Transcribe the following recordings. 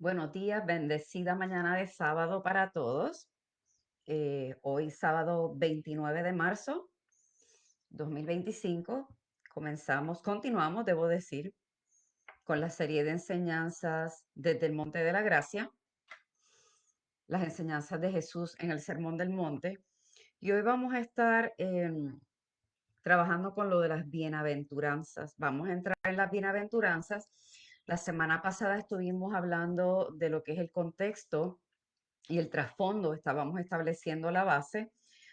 Buenos días, bendecida mañana de sábado para todos. Hoy sábado 29 de marzo 2025 continuamos, debo decir, con la serie de enseñanzas desde el Monte de la Gracia, las enseñanzas de Jesús en el Sermón del Monte. Y hoy vamos a estar trabajando con lo de las bienaventuranzas. Vamos a entrar en las bienaventuranzas. La semana pasada estuvimos hablando de lo que es el contexto y el trasfondo, estábamos estableciendo la base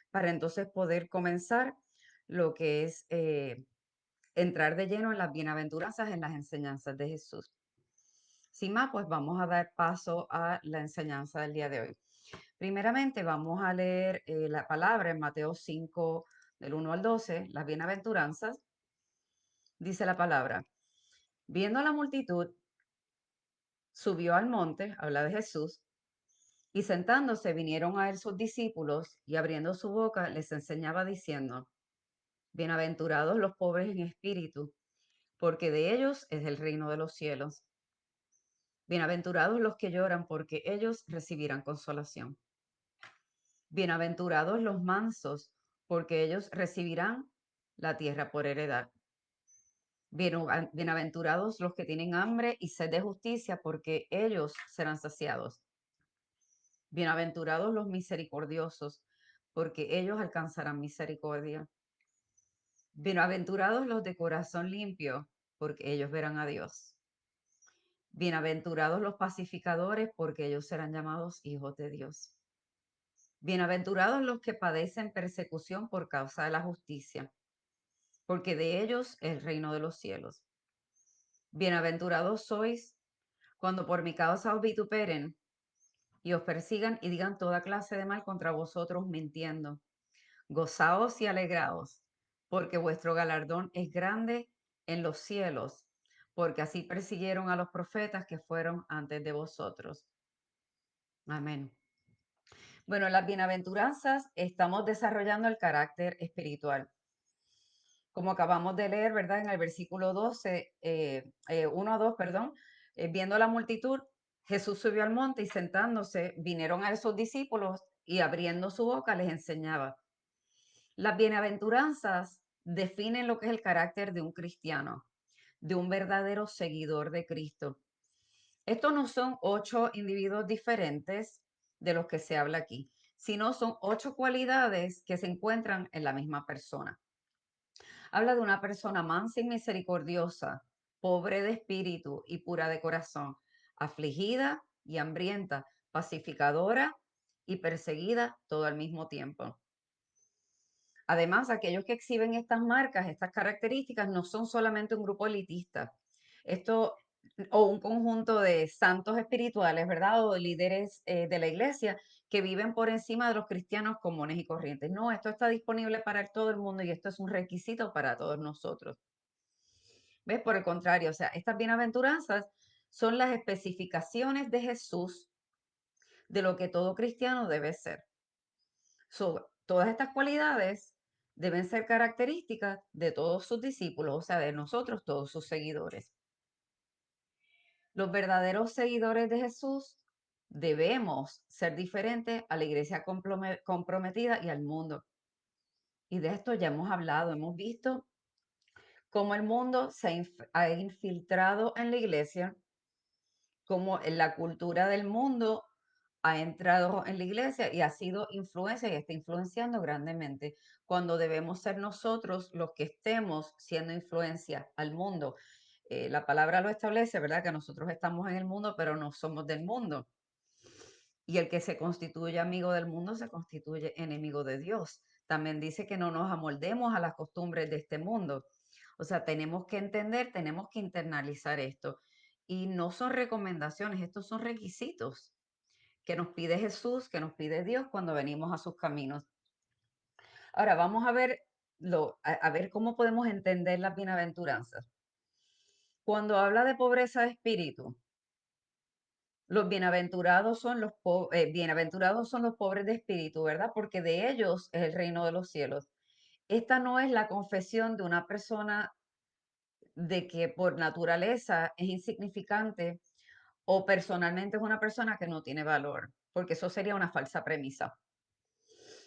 para entonces poder comenzar lo que es entrar de lleno en las bienaventuranzas, en las enseñanzas de Jesús. Sin más, pues vamos a dar paso a la enseñanza del día de hoy. Primeramente, vamos a leer la palabra en Mateo 5, del 1 al 12, las bienaventuranzas. Dice la palabra: viendo a la multitud, subió al monte, habla de Jesús. Y sentándose vinieron a él sus discípulos, y abriendo su boca les enseñaba diciendo: bienaventurados los pobres en espíritu, porque de ellos es el reino de los cielos. Bienaventurados los que lloran, porque ellos recibirán consolación. Bienaventurados los mansos, porque ellos recibirán la tierra por heredad. Bienaventurados los que tienen hambre y sed de justicia, porque ellos serán saciados. Bienaventurados los misericordiosos, porque ellos alcanzarán misericordia. Bienaventurados los de corazón limpio, porque ellos verán a Dios. Bienaventurados los pacificadores, porque ellos serán llamados hijos de Dios. Bienaventurados los que padecen persecución por causa de la justicia, porque de ellos es el reino de los cielos. Bienaventurados sois cuando por mi causa os vituperen y os persigan y digan toda clase de mal contra vosotros mintiendo. Gozaos y alegraos, porque vuestro galardón es grande en los cielos, porque así persiguieron a los profetas que fueron antes de vosotros. Amén. Bueno, en las bienaventuranzas estamos desarrollando el carácter espiritual. Como acabamos de leer, ¿verdad? En el versículo 12, 1 a 2, perdón, viendo la multitud, Jesús subió al monte y sentándose, vinieron a sus discípulos y abriendo su boca les enseñaba. Las bienaventuranzas definen lo que es el carácter de un cristiano, de un verdadero seguidor de Cristo. Estos no son 8 individuos diferentes de los que se habla aquí, sino son 8 cualidades que se encuentran en la misma persona. Habla de una persona mansa y misericordiosa, pobre de espíritu y pura de corazón, afligida y hambrienta, pacificadora y perseguida todo al mismo tiempo. Además, aquellos que exhiben estas marcas, estas características, no son solamente un grupo elitista. Esto o un conjunto de santos espirituales, ¿verdad? O líderes de la iglesia que viven por encima de los cristianos comunes y corrientes. No, esto está disponible para todo el mundo y esto es un requisito para todos nosotros. ¿Ves? Por el contrario, o sea, estas bienaventuranzas son las especificaciones de Jesús de lo que todo cristiano debe ser. Todas estas cualidades deben ser características de todos sus discípulos, o sea, de nosotros, todos sus seguidores. Los verdaderos seguidores de Jesús debemos ser diferentes a la iglesia comprometida y al mundo. Y de esto ya hemos hablado, hemos visto cómo el mundo ha infiltrado en la iglesia, cómo en la cultura del mundo ha entrado en la iglesia y ha sido influencia y está influenciando grandemente, cuando debemos ser nosotros los que estemos siendo influencia al mundo. La palabra lo establece, ¿verdad? Que nosotros estamos en el mundo, pero no somos del mundo. Y el que se constituye amigo del mundo se constituye enemigo de Dios. También dice que no nos amoldemos a las costumbres de este mundo. O sea, tenemos que entender, tenemos que internalizar esto. Y no son recomendaciones, estos son requisitos que nos pide Jesús, que nos pide Dios cuando venimos a sus caminos. Ahora vamos a ver, a ver cómo podemos entender las bienaventuranzas. Cuando habla de pobreza de espíritu, los bienaventurados son bienaventurados son los pobres de espíritu, ¿verdad? Porque de ellos es el reino de los cielos. Esta no es la confesión de una persona de que por naturaleza es insignificante o personalmente es una persona que no tiene valor, porque eso sería una falsa premisa.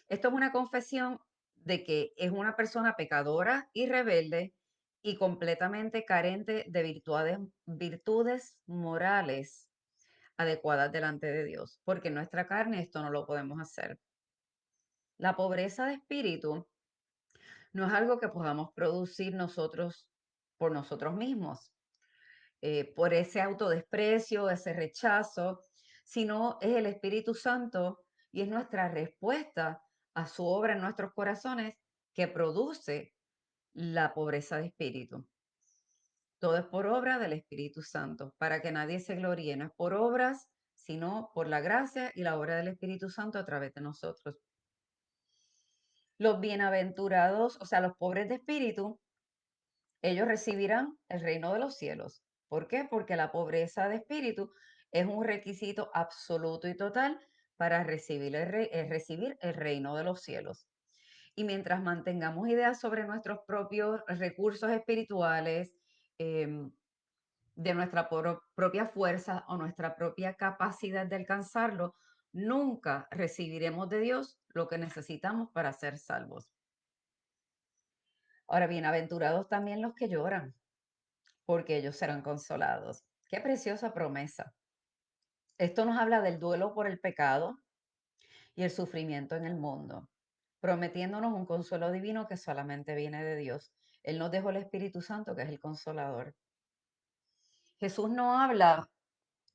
Esto es una confesión de que es una persona pecadora y rebelde y completamente carente de virtudes morales adecuadas delante de Dios, porque en nuestra carne esto no lo podemos hacer. La pobreza de espíritu no es algo que podamos producir nosotros por nosotros mismos, por ese autodesprecio, ese rechazo, sino es el Espíritu Santo y es nuestra respuesta a su obra en nuestros corazones que produce la pobreza de espíritu. Todo es por obra del Espíritu Santo, para que nadie se gloríe, no es por obras, sino por la gracia y la obra del Espíritu Santo a través de nosotros. Los bienaventurados, o sea, los pobres de espíritu, ellos recibirán el reino de los cielos. ¿Por qué? Porque la pobreza de espíritu es un requisito absoluto y total para recibir recibir el reino de los cielos. Y mientras mantengamos ideas sobre nuestros propios recursos espirituales, em, de nuestra propia fuerza o nuestra propia capacidad de alcanzarlo, nunca recibiremos de Dios lo que necesitamos para ser salvos. Ahora, bienaventurados también los que lloran, porque ellos serán consolados. Qué preciosa promesa. Esto nos habla del duelo por el pecado y el sufrimiento en el mundo, prometiéndonos un consuelo divino que solamente viene de Dios. Él nos dejó el Espíritu Santo, que es el consolador. Jesús no habla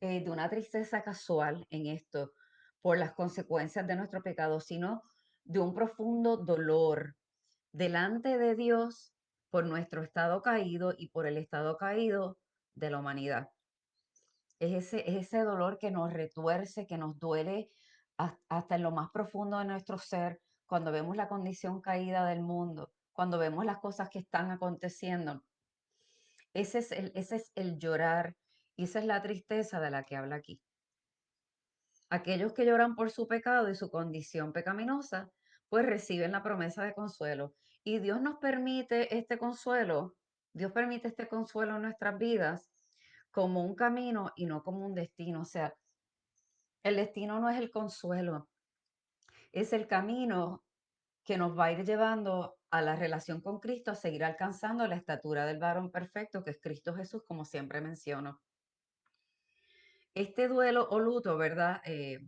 de una tristeza casual en esto por las consecuencias de nuestro pecado, sino de un profundo dolor delante de Dios por nuestro estado caído y por el estado caído de la humanidad. Es ese dolor que nos retuerce, que nos duele hasta en lo más profundo de nuestro ser, cuando vemos la condición caída del mundo, cuando vemos las cosas que están aconteciendo. Ese es el llorar y esa es la tristeza de la que habla aquí. Aquellos que lloran por su pecado y su condición pecaminosa, pues reciben la promesa de consuelo. Y Dios nos permite este consuelo, Dios permite este consuelo en nuestras vidas como un camino y no como un destino. O sea, el destino no es el consuelo, es el camino que nos va a ir llevando a la relación con Cristo, a seguir alcanzando la estatura del varón perfecto, que es Cristo Jesús, como siempre menciono. Este duelo o luto, ¿verdad? Es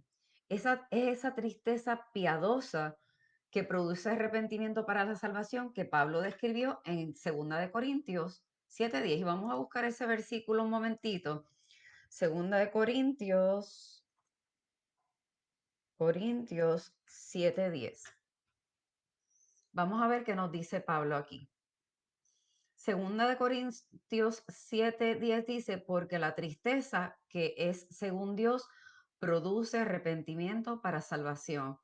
esa tristeza piadosa que produce arrepentimiento para la salvación que Pablo describió en 2 de Corintios 7:10. Y vamos a buscar ese versículo un momentito. 2 de Corintios 7:10. Vamos a ver qué nos dice Pablo aquí. 2 de Corintios 7:10 dice, porque la tristeza que es según Dios produce arrepentimiento para salvación,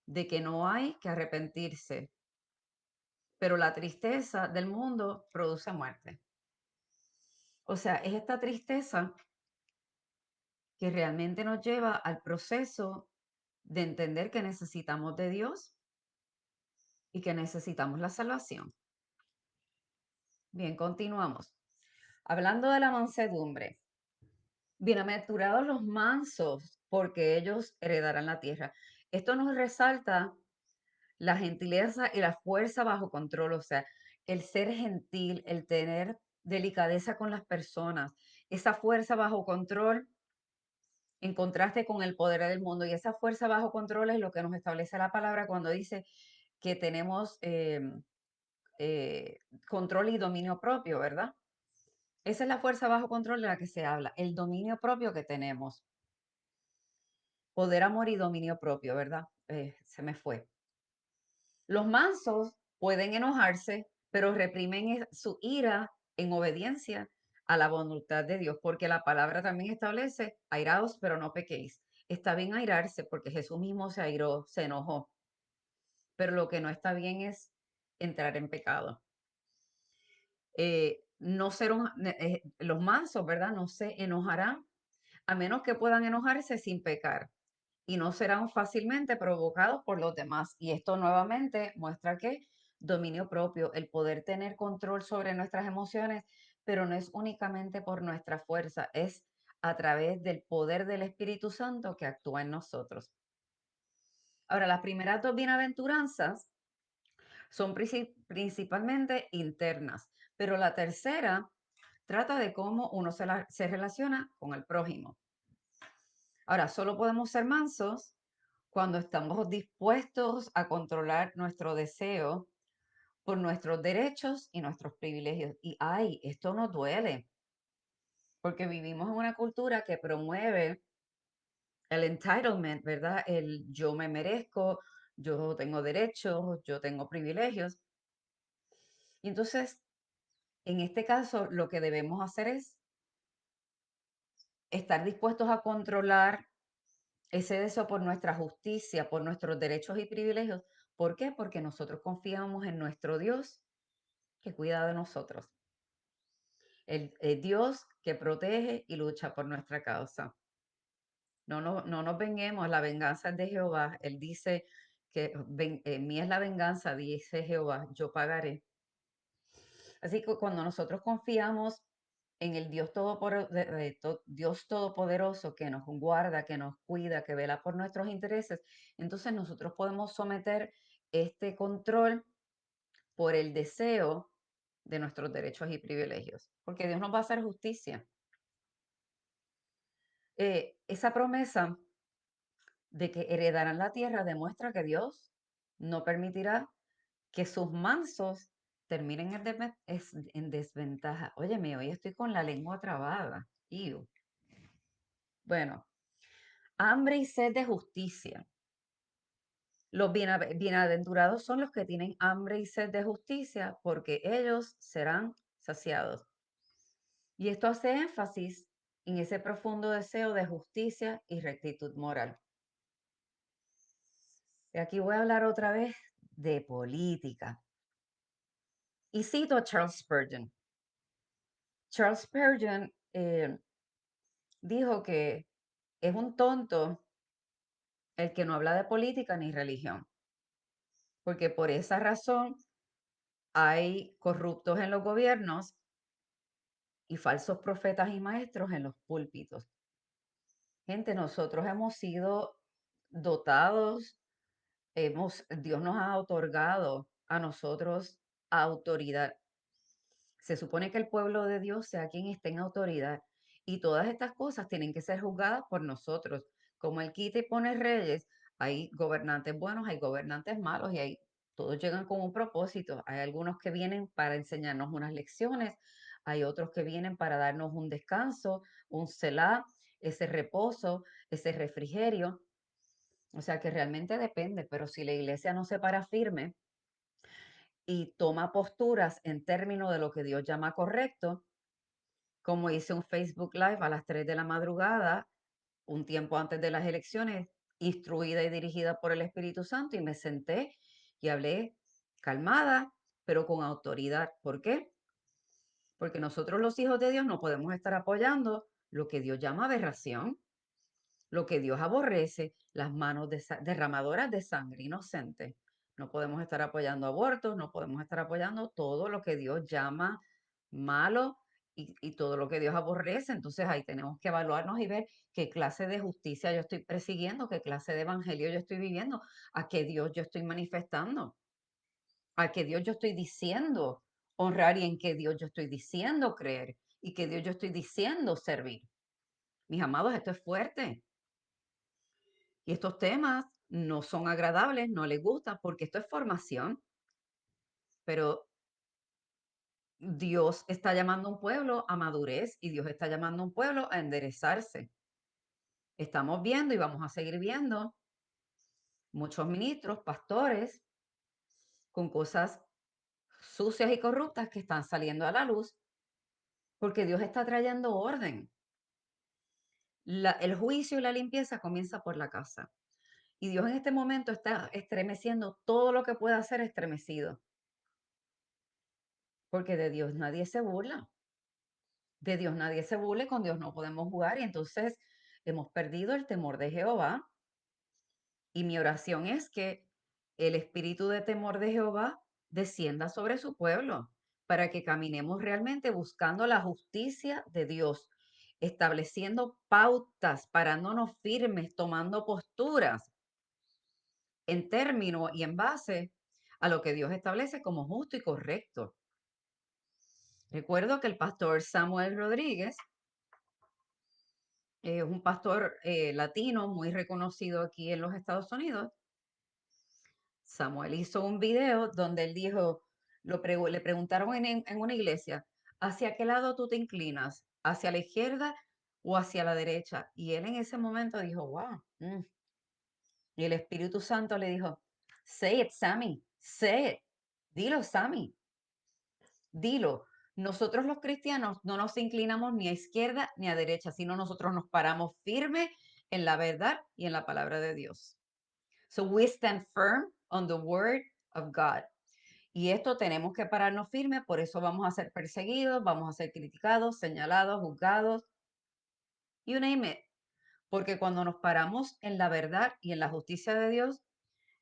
de que no hay que arrepentirse, pero la tristeza del mundo produce muerte. O sea, es esta tristeza que realmente nos lleva al proceso de entender que necesitamos de Dios y que necesitamos la salvación. Bien, continuamos. Hablando de la mansedumbre. Bienaventurados los mansos, porque ellos heredarán la tierra. Esto nos resalta la gentileza y la fuerza bajo control, o sea, el ser gentil, el tener delicadeza con las personas, esa fuerza bajo control en contraste con el poder del mundo. Y esa fuerza bajo control es lo que nos establece la palabra cuando dice que tenemos control y dominio propio, ¿verdad? Esa es la fuerza bajo control de la que se habla, el dominio propio que tenemos. Poder, amor y dominio propio, ¿verdad? Se me fue. Los mansos pueden enojarse, pero reprimen su ira en obediencia a la voluntad de Dios, porque la palabra también establece, airaos, pero no pequéis. Está bien airarse porque Jesús mismo se airó, se enojó, pero lo que no está bien es entrar en pecado. No ser los mansos, ¿verdad? No se enojarán a menos que puedan enojarse sin pecar y no serán fácilmente provocados por los demás. Y esto nuevamente muestra que dominio propio, el poder tener control sobre nuestras emociones, pero no es únicamente por nuestra fuerza, es a través del poder del Espíritu Santo que actúa en nosotros. Ahora, las primeras dos bienaventuranzas son principalmente internas, pero la tercera trata de cómo uno se relaciona con el prójimo. Ahora, solo podemos ser mansos cuando estamos dispuestos a controlar nuestro deseo por nuestros derechos y nuestros privilegios. Y ay, esto nos duele, porque vivimos en una cultura que promueve el entitlement, ¿verdad? El yo me merezco, yo tengo derechos, yo tengo privilegios. Y entonces, en este caso, lo que debemos hacer es estar dispuestos a controlar ese deseo por nuestra justicia, por nuestros derechos y privilegios. ¿Por qué? Porque nosotros confiamos en nuestro Dios que cuida de nosotros. El Dios que protege y lucha por nuestra causa. No nos venguemos, la venganza es de Jehová. Él dice que mía es la venganza, dice Jehová, yo pagaré. Así que cuando nosotros confiamos en el Dios, Dios Todopoderoso que nos guarda, que nos cuida, que vela por nuestros intereses, entonces nosotros podemos someter este control por el deseo de nuestros derechos y privilegios, porque Dios nos va a hacer justicia. Esa promesa de que heredarán la tierra demuestra que Dios no permitirá que sus mansos terminen en desventaja. Óyeme, hoy estoy con la lengua trabada. Iu. Bueno, hambre y sed de justicia. Los bienaventurados son los que tienen hambre y sed de justicia, porque ellos serán saciados. Y esto hace énfasis en ese profundo deseo de justicia y rectitud moral. Y aquí voy a hablar otra vez de política. Y cito a Charles Spurgeon. Charles Spurgeon dijo que es un tonto el que no habla de política ni religión, porque por esa razón hay corruptos en los gobiernos y falsos profetas y maestros en los púlpitos. Gente, nosotros hemos sido dotados, Dios nos ha otorgado a nosotros autoridad. Se supone que el pueblo de Dios sea quien esté en autoridad y todas estas cosas tienen que ser juzgadas por nosotros. Como Él quita y pone reyes, hay gobernantes buenos, hay gobernantes malos y todos llegan con un propósito. Hay algunos que vienen para enseñarnos unas lecciones, hay otros que vienen para darnos un descanso, un selah, ese reposo, ese refrigerio. O sea que realmente depende, pero si la iglesia no se para firme y toma posturas en términos de lo que Dios llama correcto, como hice un Facebook Live a las 3 de la madrugada, un tiempo antes de las elecciones, instruida y dirigida por el Espíritu Santo, y me senté y hablé calmada, pero con autoridad. ¿Por qué? Porque nosotros los hijos de Dios no podemos estar apoyando lo que Dios llama aberración, lo que Dios aborrece, las manos derramadoras de sangre inocente. No podemos estar apoyando abortos, no podemos estar apoyando todo lo que Dios llama malo y todo lo que Dios aborrece. Entonces ahí tenemos que evaluarnos y ver qué clase de justicia yo estoy persiguiendo, qué clase de evangelio yo estoy viviendo, a qué Dios yo estoy manifestando, a qué Dios yo estoy diciendo honrar y en qué Dios yo estoy diciendo creer y qué Dios yo estoy diciendo servir. Mis amados, esto es fuerte. Y estos temas no son agradables, no les gusta, porque esto es formación, pero Dios está llamando a un pueblo a madurez y Dios está llamando a un pueblo a enderezarse. Estamos viendo y vamos a seguir viendo muchos ministros, pastores, con cosas sucias y corruptas que están saliendo a la luz, porque Dios está trayendo orden. El juicio y la limpieza comienza por la casa. Y Dios en este momento está estremeciendo todo lo que pueda ser estremecido, porque de Dios nadie se burla. De Dios nadie se burle, con Dios no podemos jugar y entonces hemos perdido el temor de Jehová. Y mi oración es que el espíritu de temor de Jehová descienda sobre su pueblo para que caminemos realmente buscando la justicia de Dios estableciendo pautas, parándonos firmes, tomando posturas en términos y en base a lo que Dios establece como justo y correcto. Recuerdo que el pastor Samuel Rodríguez es un pastor latino muy reconocido aquí en los Estados Unidos. Samuel hizo un video donde él dijo, le preguntaron en una iglesia, ¿hacia qué lado tú te inclinas? ¿Hacia la izquierda o hacia la derecha? Y él en ese momento dijo, wow. Y el Espíritu Santo le dijo, say it, Sammy, say it. Dilo, Sammy, dilo. Nosotros los cristianos no nos inclinamos ni a izquierda ni a derecha, sino nosotros nos paramos firme en la verdad y en la palabra de Dios. So we stand firm on the word of God. Y esto tenemos que pararnos firmes, por eso vamos a ser perseguidos, vamos a ser criticados, señalados, juzgados, you name it. Porque cuando nos paramos en la verdad y en la justicia de Dios,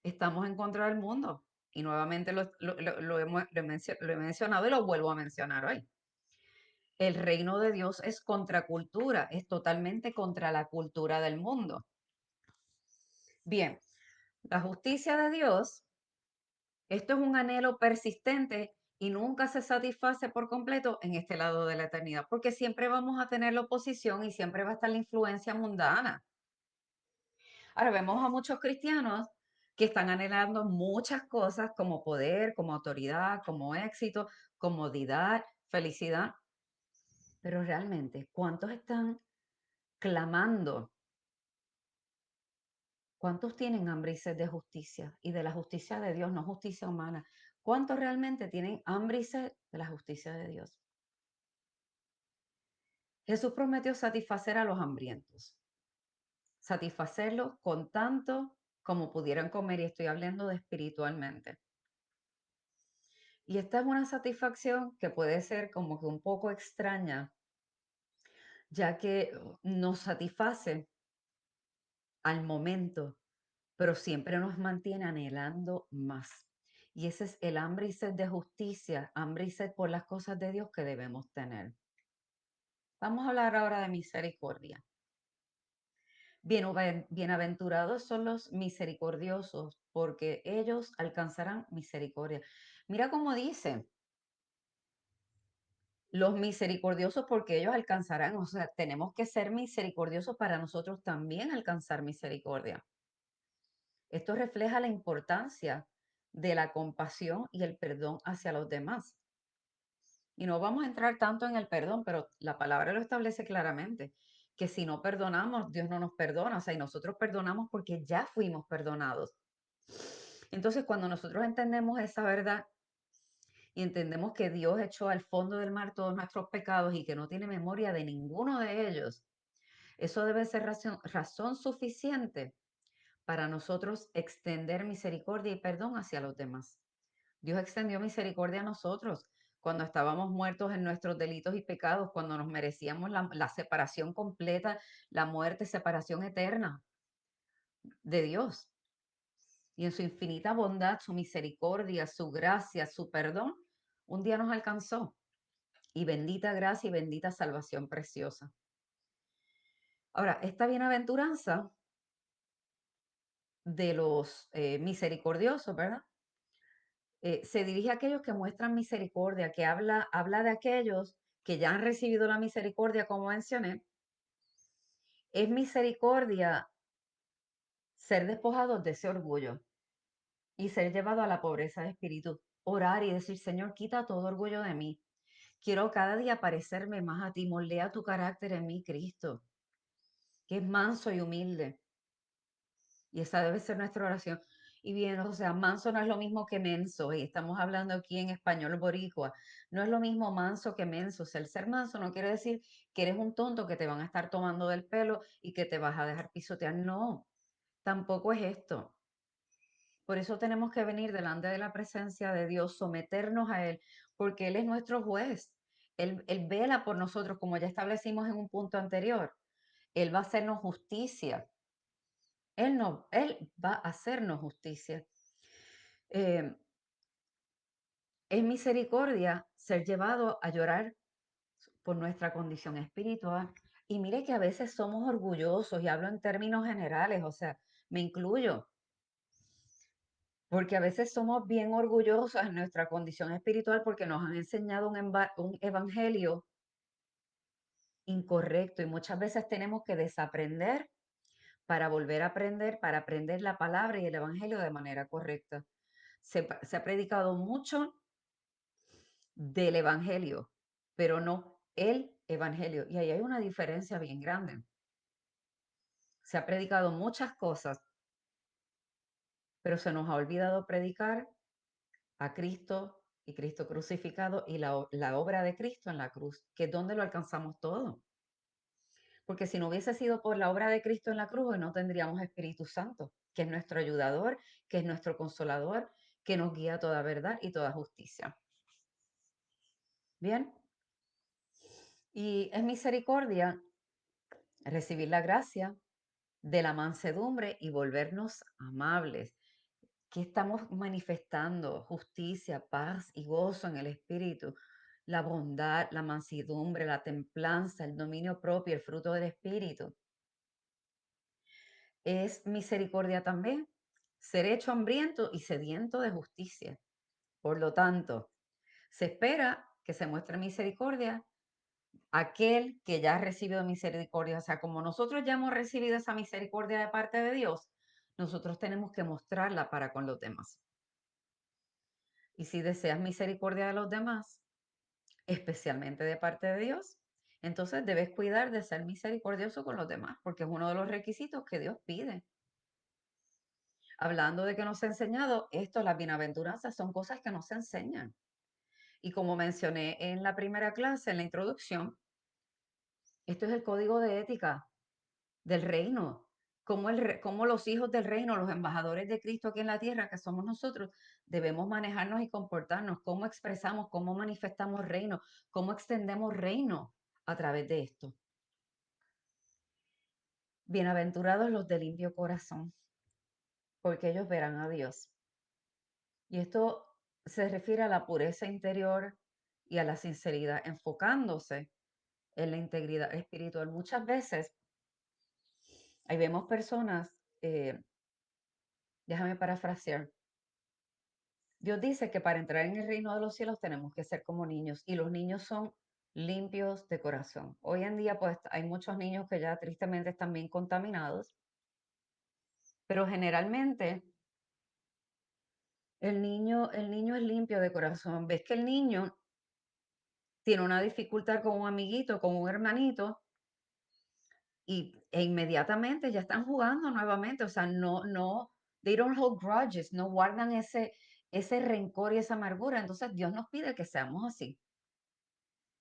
estamos en contra del mundo. Y nuevamente lo he mencionado y lo vuelvo a mencionar hoy. El reino de Dios es contracultura, es totalmente contra la cultura del mundo. Bien, la justicia de Dios, esto es un anhelo persistente y nunca se satisface por completo en este lado de la eternidad, porque siempre vamos a tener la oposición y siempre va a estar la influencia mundana. Ahora vemos a muchos cristianos que están anhelando muchas cosas como poder, como autoridad, como éxito, comodidad, felicidad, pero realmente, ¿cuántos están clamando? ¿Cuántos tienen hambre y sed de justicia y de la justicia de Dios, no justicia humana? ¿Cuántos realmente tienen hambre y sed de la justicia de Dios? Jesús prometió satisfacer a los hambrientos, satisfacerlos con tanto como pudieran comer, y estoy hablando de espiritualmente. Y esta es una satisfacción que puede ser como que un poco extraña, ya que nos satisface al momento, pero siempre nos mantiene anhelando más. Y ese es el hambre y sed de justicia, hambre y sed por las cosas de Dios que debemos tener. Vamos a hablar ahora de misericordia. Bienaventurados son los misericordiosos, porque ellos alcanzarán misericordia. Mira cómo dice, los misericordiosos porque ellos alcanzarán, o sea, tenemos que ser misericordiosos para nosotros también alcanzar misericordia. Esto refleja la importancia de la compasión y el perdón hacia los demás. Y no vamos a entrar tanto en el perdón, pero la palabra lo establece claramente, que si no perdonamos, Dios no nos perdona, o sea, y nosotros perdonamos porque ya fuimos perdonados. Entonces, cuando nosotros entendemos esa verdad y entendemos que Dios echó al fondo del mar todos nuestros pecados y que no tiene memoria de ninguno de ellos, eso debe ser razón suficiente para nosotros extender misericordia y perdón hacia los demás. Dios extendió misericordia a nosotros cuando estábamos muertos en nuestros delitos y pecados, cuando nos merecíamos la separación completa, la muerte, separación eterna de Dios. Y en su infinita bondad, su misericordia, su gracia, su perdón, un día nos alcanzó. Y bendita gracia y bendita salvación preciosa. Ahora, esta bienaventuranza de los misericordiosos, ¿verdad? Se dirige a aquellos que muestran misericordia, que habla de aquellos que ya han recibido la misericordia, como mencioné. Es misericordia ser despojados de ese orgullo y ser llevado a la pobreza de espíritu. Orar y decir, Señor, quita todo orgullo de mí. Quiero cada día parecerme más a ti. Moldea tu carácter en mí, Cristo, que es manso y humilde. Y esa debe ser nuestra oración. Y bien, o sea, manso no es lo mismo que menso, y estamos hablando aquí en español boricua. No es lo mismo manso que menso. O sea, el ser manso no quiere decir que eres un tonto que te van a estar tomando del pelo y que te vas a dejar pisotear. No, tampoco es esto. Por eso tenemos que venir delante de la presencia de Dios, someternos a Él, porque Él es nuestro juez. Él vela por nosotros, como ya establecimos en un punto anterior. Él va a hacernos justicia. Él no, Él va a hacernos justicia. Eh, es misericordia ser llevado a llorar por nuestra condición espiritual Y mire que a veces somos orgullosos, y hablo en términos generales, o sea, me incluyo, porque a veces somos bien orgullosos en nuestra condición espiritual porque nos han enseñado un evangelio incorrecto y muchas veces tenemos que desaprender para volver a aprender, para aprender la palabra y el evangelio de manera correcta. Se ha predicado mucho del evangelio, pero no el evangelio. Y ahí hay una diferencia bien grande. Se ha predicado muchas cosas, pero se nos ha olvidado predicar a Cristo y Cristo crucificado y la obra de Cristo en la cruz, que es donde lo alcanzamos todo. Porque si no hubiese sido por la obra de Cristo en la cruz, hoy no tendríamos Espíritu Santo, que es nuestro ayudador, que es nuestro consolador, que nos guía a toda verdad y toda justicia. Bien, y es misericordia recibir la gracia de la mansedumbre y volvernos amables. ¿Qué estamos manifestando? Justicia, paz y gozo en el espíritu, la bondad, la mansedumbre, la templanza, el dominio propio, el fruto del espíritu. Es misericordia también, ser hecho hambriento y sediento de justicia. Por lo tanto, se espera que se muestre misericordia a aquel que ya ha recibido misericordia. O sea, como nosotros ya hemos recibido esa misericordia de parte de Dios, nosotros tenemos que mostrarla para con los demás. Y si deseas misericordia de los demás, especialmente de parte de Dios, entonces debes cuidar de ser misericordioso con los demás, porque es uno de los requisitos que Dios pide. Hablando de que nos ha enseñado, esto, las bienaventuranzas, son cosas que nos enseñan. Y como mencioné en la primera clase, en la introducción, esto es el código de ética del reino. Cómo los hijos del reino, los embajadores de Cristo aquí en la tierra, que somos nosotros, debemos manejarnos y comportarnos, cómo expresamos, cómo manifestamos reino, cómo extendemos reino a través de esto. Bienaventurados los de limpio corazón, porque ellos verán a Dios. Y esto se refiere a la pureza interior y a la sinceridad, enfocándose en la integridad espiritual. Muchas veces ahí vemos personas, déjame parafrasear, Dios dice que para entrar en el reino de los cielos tenemos que ser como niños y los niños son limpios de corazón. Hoy en día pues hay muchos niños que ya tristemente están bien contaminados, pero generalmente el niño es limpio de corazón. Ves que el niño tiene una dificultad con un amiguito, con un hermanito, e inmediatamente ya están jugando nuevamente. O sea, they don't hold grudges, no guardan ese rencor y esa amargura. Entonces Dios nos pide que seamos así,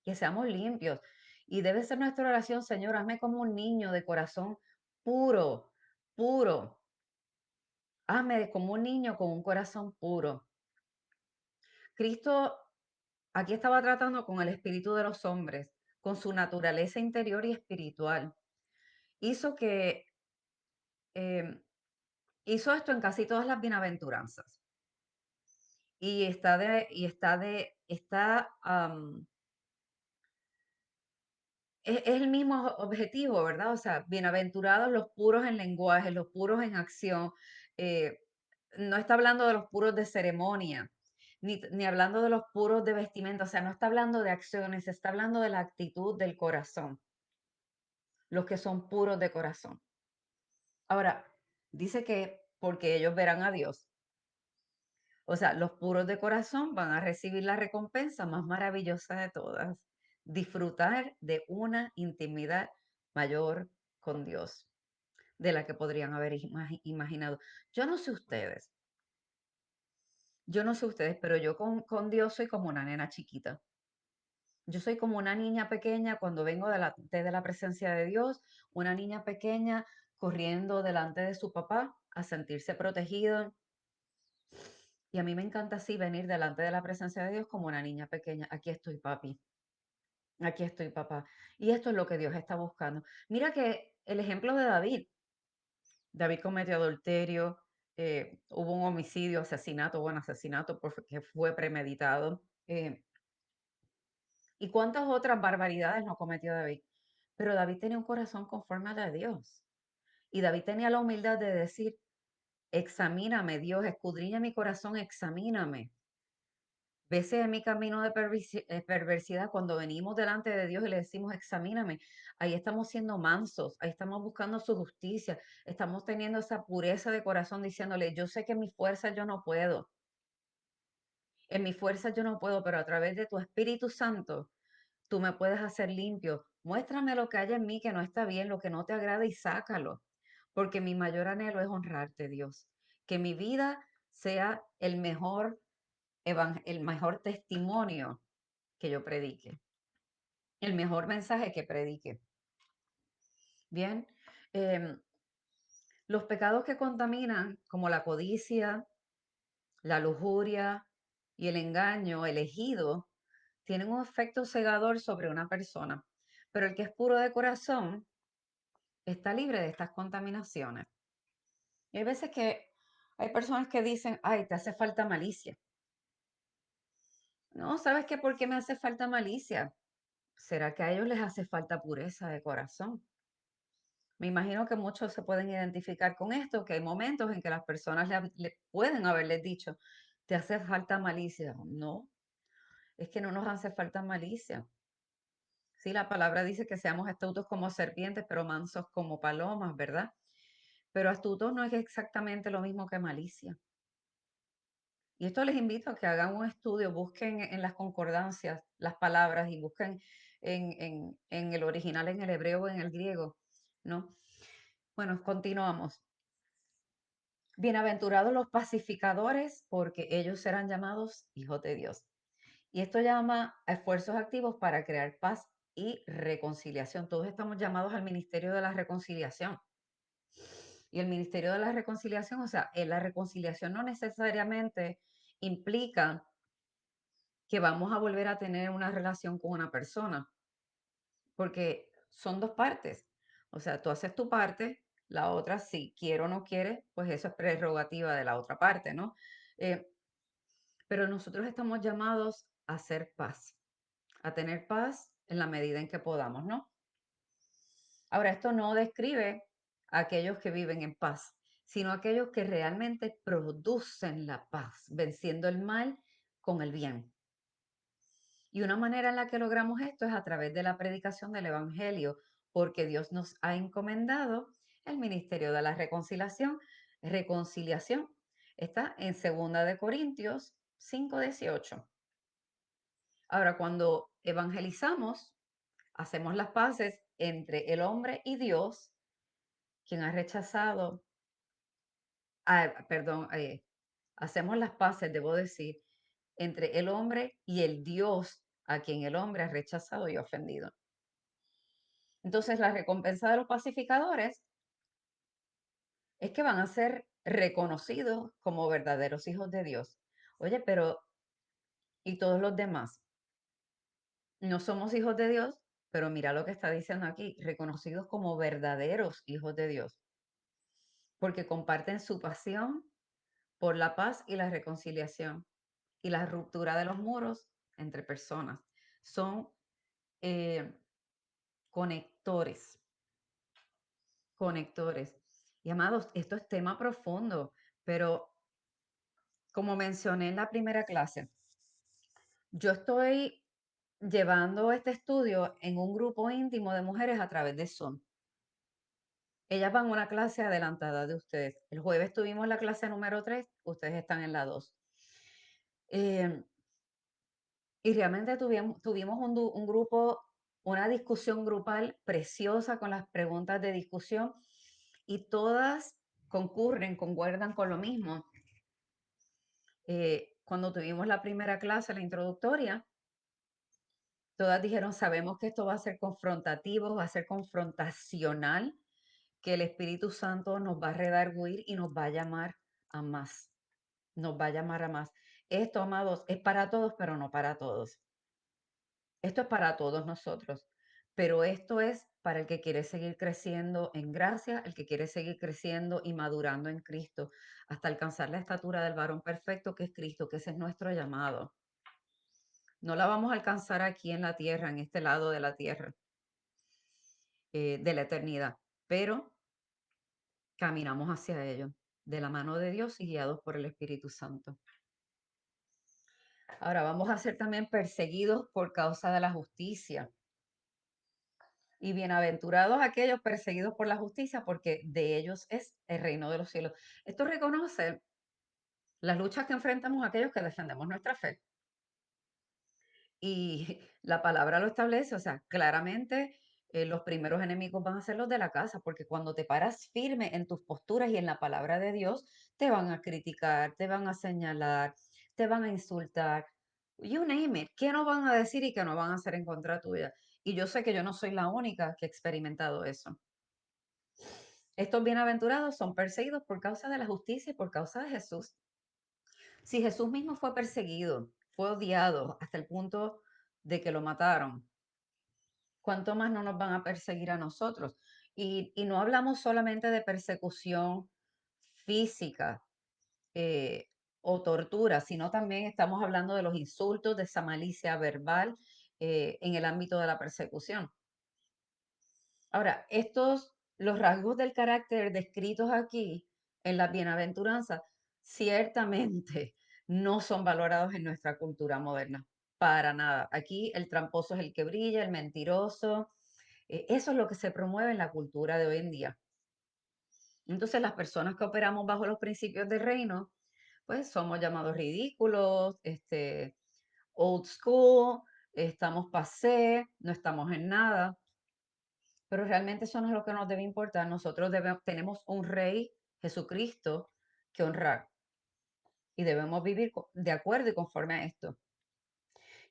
que seamos limpios. Y debe ser nuestra oración: Señor, hazme como un niño de corazón puro, puro. Hazme como un niño con un corazón puro. Cristo aquí estaba tratando con el espíritu de los hombres, con su naturaleza interior y espiritual. Hizo que em, hizo esto en casi todas las bienaventuranzas. Es el mismo objetivo, ¿verdad? O sea, bienaventurados los puros en lenguaje, los puros en acción. eh, no está hablando de los puros de ceremonia, ni hablando de los puros de vestimenta. O sea, no está hablando de acciones, está hablando de la actitud del corazón, los que son puros de corazón. Ahora, dice que porque ellos verán a Dios. O sea, los puros de corazón van a recibir la recompensa más maravillosa de todas: disfrutar de una intimidad mayor con Dios, de la que podrían haber imaginado. Yo no sé ustedes, yo no sé ustedes, pero yo con Dios soy como una nena chiquita. Yo soy como una niña pequeña cuando vengo de la presencia de Dios, una niña pequeña corriendo delante de su papá a sentirse protegido. Y a mí me encanta así venir delante de la presencia de Dios como una niña pequeña. Aquí estoy, papi. Aquí estoy, papá. Y esto es lo que Dios está buscando. Mira que el ejemplo de David. David cometió adulterio, hubo un homicidio, asesinato, bueno, asesinato porque fue premeditado. ¿Y cuántas otras barbaridades no cometió David? Pero David tenía un corazón conforme al de Dios. Y David tenía la humildad de decir, examíname, Dios, escudriña mi corazón, examíname. Veces en mi camino de perversidad, cuando venimos delante de Dios y le decimos, examíname, ahí estamos siendo mansos, ahí estamos buscando su justicia, estamos teniendo esa pureza de corazón diciéndole, yo sé que en mi fuerza yo no puedo, en mi fuerza yo no puedo, pero a través de tu Espíritu Santo, tú me puedes hacer limpio. Muéstrame lo que hay en mí que no está bien, lo que no te agrada y sácalo, porque mi mayor anhelo es honrarte, Dios. Que mi vida sea el mejor testimonio que yo predique, el mejor mensaje que predique. Bien, em, los pecados que contaminan, como la codicia, la lujuria y el engaño elegido, tienen un efecto cegador sobre una persona, pero el que es puro de corazón está libre de estas contaminaciones. Y hay veces que hay personas que dicen, ay, te hace falta malicia. No, ¿sabes qué? ¿Por qué me hace falta malicia? ¿Será que a ellos les hace falta pureza de corazón? Me imagino que muchos se pueden identificar con esto, que hay momentos en que las personas le pueden haberles dicho, te hace falta malicia. No, es que no nos hace falta malicia. Sí, la palabra dice que seamos astutos como serpientes, pero mansos como palomas, ¿verdad? Pero astutos no es exactamente lo mismo que malicia. Y esto les invito a que hagan un estudio, busquen en las concordancias las palabras y busquen en el original, en el hebreo o en el griego, ¿no? Bueno, continuamos. Bienaventurados los pacificadores, porque ellos serán llamados hijos de Dios. Y esto llama a esfuerzos activos para crear paz y reconciliación. Todos estamos llamados al ministerio de la reconciliación. Y el ministerio de la reconciliación, o sea, la reconciliación no necesariamente implica que vamos a volver a tener una relación con una persona, porque son dos partes. O sea, tú haces tu parte, la otra, si quiere o no quiere, pues eso es prerrogativa de la otra parte, ¿no? Eh, pero nosotros estamos llamados a hacer paz, a tener paz en la medida en que podamos, ¿no? Ahora, esto no describe a aquellos que viven en paz, sino a aquellos que realmente producen la paz, venciendo el mal con el bien. Y una manera en la que logramos esto es a través de la predicación del Evangelio, porque Dios nos ha encomendado el ministerio de la reconciliación. Reconciliación está en 2 Corintios 5:18. Ahora, cuando evangelizamos, hacemos las paces entre el hombre y Dios, quien ha rechazado, perdón, hacemos las paces, debo decir, entre el hombre y el Dios a quien el hombre ha rechazado y ofendido. Entonces, la recompensa de los pacificadores es que van a ser reconocidos como verdaderos hijos de Dios. Oye, pero ¿y todos los demás? No somos hijos de Dios, pero mira lo que está diciendo aquí, reconocidos como verdaderos hijos de Dios, porque comparten su pasión por la paz y la reconciliación y la ruptura de los muros entre personas. Son eh, conectores, conectores. Y amados, esto es tema profundo, pero como mencioné en la primera clase, yo estoy llevando este estudio en un grupo íntimo de mujeres a través de Zoom. Ellas van a una clase adelantada de ustedes. El jueves tuvimos la clase número 3, ustedes están en la 2. Eh, y realmente tuvimos un grupo, una discusión grupal preciosa con las preguntas de discusión y todas concuerdan con lo mismo. Cuando tuvimos la primera clase, la introductoria, todas dijeron, sabemos que esto va a ser confrontativo, va a ser confrontacional, que el Espíritu Santo nos va a redarguir y nos va a llamar a más, nos va a llamar a más. Esto, amados, es para todos, pero no para todos. Esto es para todos nosotros, pero esto es para el que quiere seguir creciendo en gracia, el que quiere seguir creciendo y madurando en Cristo, hasta alcanzar la estatura del varón perfecto que es Cristo, que ese es nuestro llamado. No la vamos a alcanzar aquí en la tierra, en este lado de la tierra. de la eternidad, pero caminamos hacia ello, de la mano de Dios y guiados por el Espíritu Santo. Ahora vamos a ser también perseguidos por causa de la justicia. Y bienaventurados aquellos perseguidos por la justicia, porque de ellos es el reino de los cielos. Esto reconoce las luchas que enfrentamos aquellos que defendemos nuestra fe. Y la palabra lo establece, o sea, claramente los primeros enemigos van a ser los de la casa, porque cuando te paras firme en tus posturas y en la palabra de Dios, te van a criticar, te van a señalar, te van a insultar. You name it. ¿Qué no van a decir y qué no van a hacer en contra tuya? Y yo sé que yo no soy la única que ha experimentado eso. Estos bienaventurados son perseguidos por causa de la justicia y por causa de Jesús. Si Jesús mismo fue perseguido, fue odiado hasta el punto de que lo mataron, ¿cuánto más no nos van a perseguir a nosotros? Y no hablamos solamente de persecución física eh, o tortura, sino también estamos hablando de los insultos, de esa malicia verbal en el ámbito de la persecución. Ahora, los rasgos del carácter descritos aquí en las bienaventuranzas, ciertamente no son valorados en nuestra cultura moderna, para nada. Aquí el tramposo es el que brilla, el mentiroso, eso es lo que se promueve en la cultura de hoy en día. Entonces, las personas que operamos bajo los principios del reino, pues somos llamados ridículos, old school, estamos passé, no estamos en nada. Pero realmente eso no es lo que nos debe importar. Nosotros tenemos un rey, Jesucristo, que honrar y debemos vivir de acuerdo y conforme a esto.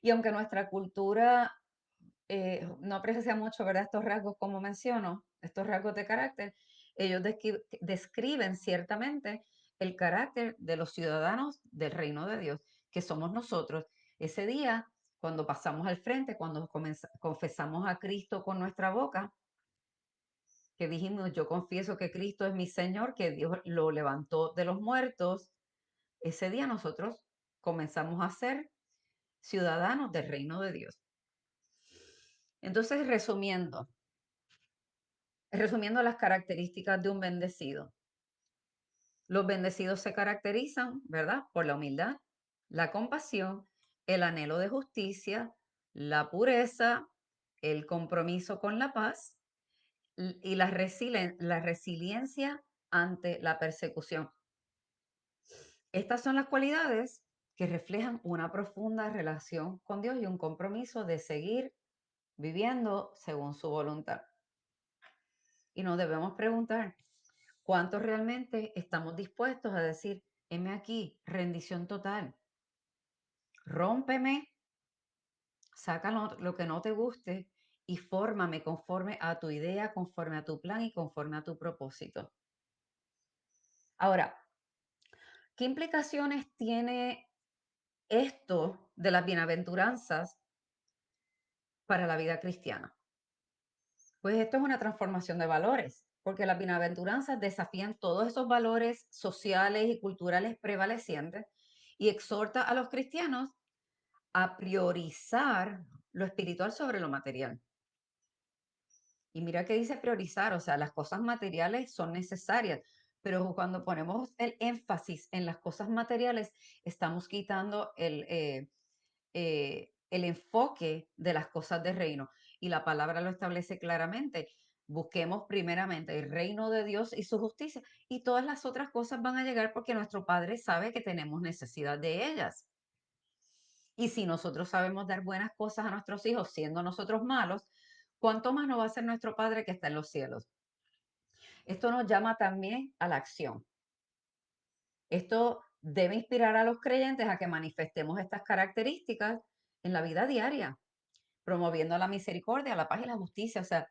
Y aunque nuestra cultura no aprecia mucho, ¿verdad? Estos rasgos, como menciono, estos rasgos de carácter, ellos describen ciertamente el carácter de los ciudadanos del reino de Dios, que somos nosotros. Ese día, cuando pasamos al frente, cuando confesamos a Cristo con nuestra boca, que dijimos, yo confieso que Cristo es mi Señor, que Dios lo levantó de los muertos, ese día nosotros comenzamos a ser ciudadanos del reino de Dios. Entonces, resumiendo las características de un bendecido. Los bendecidos se caracterizan, ¿verdad? Por la humildad, la compasión, el anhelo de justicia, la pureza, el compromiso con la paz y la resiliencia ante la persecución. Estas son las cualidades que reflejan una profunda relación con Dios y un compromiso de seguir viviendo según su voluntad. Y nos debemos preguntar, ¿cuánto realmente estamos dispuestos a decir, heme aquí, rendición total? Rómpeme, saca lo que no te guste y fórmame conforme a tu idea, conforme a tu plan y conforme a tu propósito. Ahora, ¿qué implicaciones tiene esto de las bienaventuranzas para la vida cristiana? Pues esto es una transformación de valores, porque las bienaventuranzas desafían todos esos valores sociales y culturales prevalecientes y exhorta a los cristianos a priorizar lo espiritual sobre lo material. Y mira que dice priorizar, o sea, las cosas materiales son necesarias, pero cuando ponemos el énfasis en las cosas materiales, estamos quitando el enfoque de las cosas de reino. Y la palabra lo establece claramente. Busquemos primeramente el reino de Dios y su justicia, y todas las otras cosas van a llegar porque nuestro Padre sabe que tenemos necesidad de ellas. Y si nosotros sabemos dar buenas cosas a nuestros hijos siendo nosotros malos, ¿cuánto más no va a ser nuestro Padre que está en los cielos? Esto nos llama también a la acción. Esto debe inspirar a los creyentes a que manifestemos estas características en la vida diaria, promoviendo la misericordia, la paz y la justicia. O sea,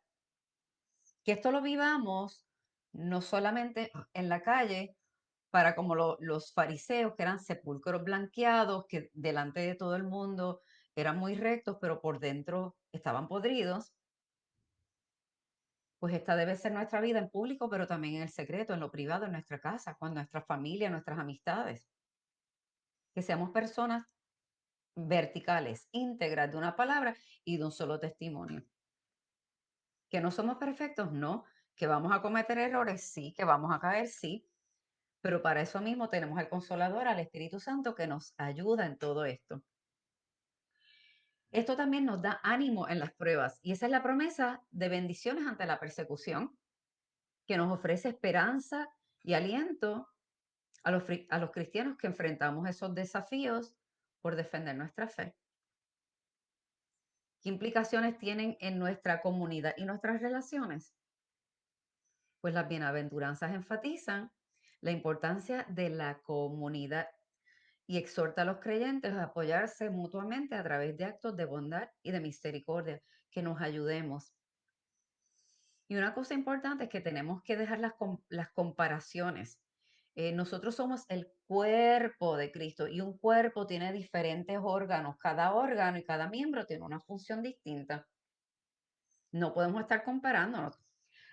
que esto lo vivamos no solamente en la calle, para como los fariseos, que eran sepulcros blanqueados, que delante de todo el mundo eran muy rectos, pero por dentro estaban podridos, pues esta debe ser nuestra vida en público, pero también en el secreto, en lo privado, en nuestra casa, con nuestra familia, nuestras amistades. Que seamos personas verticales, íntegras de una palabra y de un solo testimonio. Que no somos perfectos, no. Que vamos a cometer errores, sí. Que vamos a caer, sí. Pero para eso mismo tenemos al Consolador, al Espíritu Santo, que nos ayuda en todo esto. Esto también nos da ánimo en las pruebas y esa es la promesa de bendiciones ante la persecución, que nos ofrece esperanza y aliento a los cristianos que enfrentamos esos desafíos por defender nuestra fe. ¿Qué implicaciones tienen en nuestra comunidad y nuestras relaciones? Pues las bienaventuranzas enfatizan la importancia de la comunidad y exhorta a los creyentes a apoyarse mutuamente a través de actos de bondad y de misericordia, que nos ayudemos. Y una cosa importante es que tenemos que dejar las comparaciones. Nosotros somos el cuerpo de Cristo y un cuerpo tiene diferentes órganos. Cada órgano y cada miembro tiene una función distinta. No podemos estar comparándonos.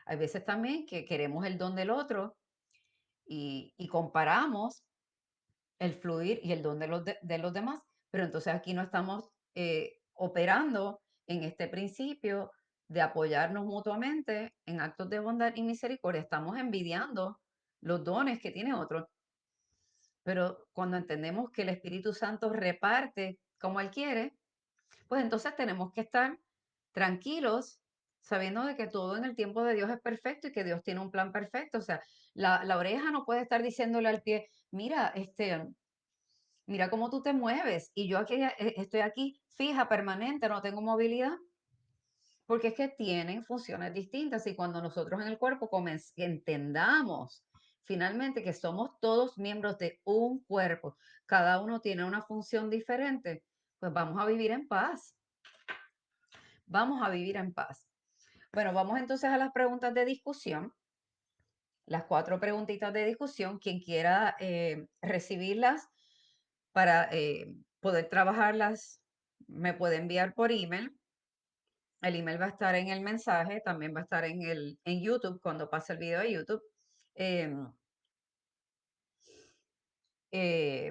Hay veces también que queremos el don del otro y comparamos el fluir y el don de los demás, pero entonces aquí no estamos operando en este principio de apoyarnos mutuamente en actos de bondad y misericordia. Estamos envidiando los dones que tiene otro, pero cuando entendemos que el Espíritu Santo reparte como Él quiere, pues entonces tenemos que estar tranquilos, sabiendo de que todo en el tiempo de Dios es perfecto y que Dios tiene un plan perfecto. O sea, la oreja no puede estar diciéndole al pie, mira, mira cómo tú te mueves y yo aquí estoy aquí fija, permanente, no tengo movilidad, porque es que tienen funciones distintas y cuando nosotros en el cuerpo entendamos finalmente que somos todos miembros de un cuerpo, cada uno tiene una función diferente, pues vamos a vivir en paz, vamos a vivir en paz. Bueno, vamos entonces a las preguntas de discusión, las 4 preguntitas de discusión, quien quiera recibirlas para poder trabajarlas, me puede enviar por email. El email va a estar en el mensaje, también va a estar en YouTube cuando pase el video de YouTube, em,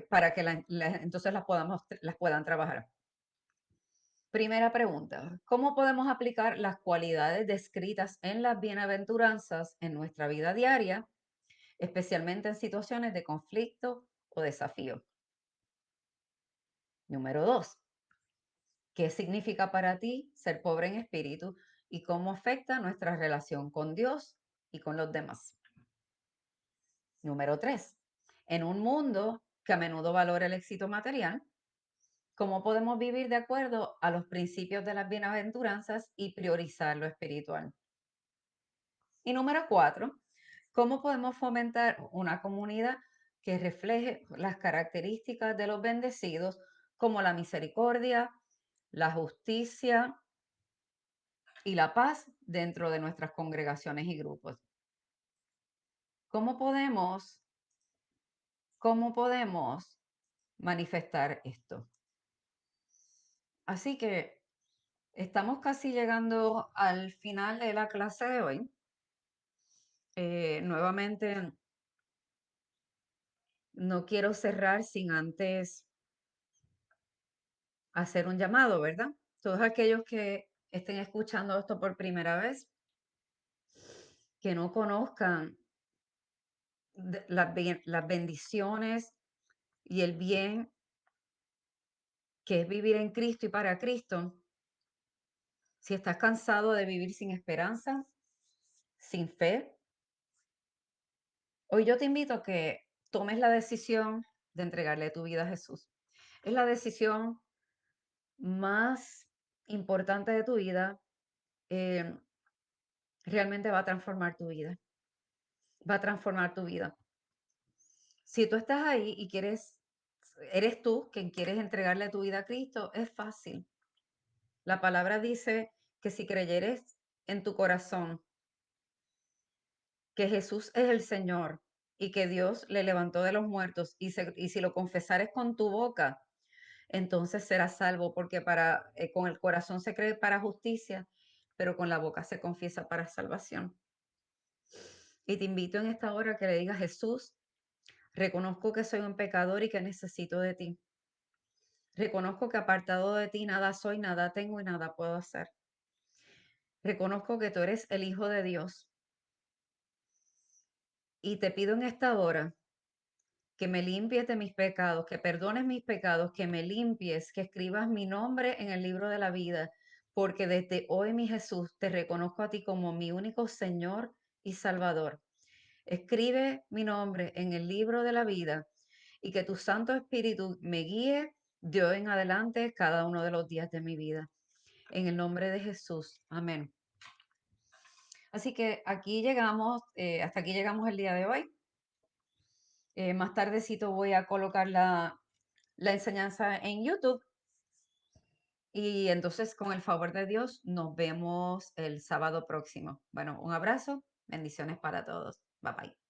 para que entonces las puedan trabajar. Primera pregunta, ¿cómo podemos aplicar las cualidades descritas en las bienaventuranzas en nuestra vida diaria, especialmente en situaciones de conflicto o desafío? Número 2. ¿Qué significa para ti ser pobre en espíritu y cómo afecta nuestra relación con Dios y con los demás? Número 3. En un mundo que a menudo valora el éxito material, ¿cómo podemos vivir de acuerdo a los principios de las bienaventuranzas y priorizar lo espiritual? Y número 4. ¿Cómo podemos fomentar una comunidad que refleje las características de los bendecidos como la misericordia, la justicia y la paz dentro de nuestras congregaciones y grupos? ¿Cómo podemos manifestar esto? Así que estamos casi llegando al final de la clase de hoy. Nuevamente, no quiero cerrar sin antes hacer un llamado, ¿verdad? Todos aquellos que estén escuchando esto por primera vez, que no conozcan las bendiciones y el bien que es vivir en Cristo y para Cristo, si estás cansado de vivir sin esperanza, sin fe, hoy yo te invito a que tomes la decisión de entregarle tu vida a Jesús. Es la decisión más importante de tu vida. eh, Realmente va a transformar tu vida. Va a transformar tu vida. Si tú estás ahí y eres tú quien quieres entregarle tu vida a Cristo, es fácil. La palabra dice que si creyeres en tu corazón que Jesús es el Señor y que Dios le levantó de los muertos y si lo confesares con tu boca, entonces serás salvo, porque con el corazón se cree para justicia, pero con la boca se confiesa para salvación. Y te invito en esta hora que le digas, Jesús, reconozco que soy un pecador y que necesito de ti. Reconozco que apartado de ti nada soy, nada tengo y nada puedo hacer. reconozco que tú eres el Hijo de Dios y te pido en esta hora que me limpies de mis pecados, que perdones mis pecados, que me limpies, que escribas mi nombre en el libro de la vida, porque desde hoy, mi Jesús, te reconozco a ti como mi único Señor y Salvador. Escribe mi nombre en el libro de la vida y que tu Santo Espíritu me guíe de hoy en adelante cada uno de los días de mi vida. En el nombre de Jesús. Amén. Así que aquí llegamos, hasta aquí llegamos el día de hoy. Más tardecito voy a colocar la enseñanza en YouTube y entonces con el favor de Dios nos vemos el sábado próximo. Bueno, un abrazo, bendiciones para todos. Bye bye.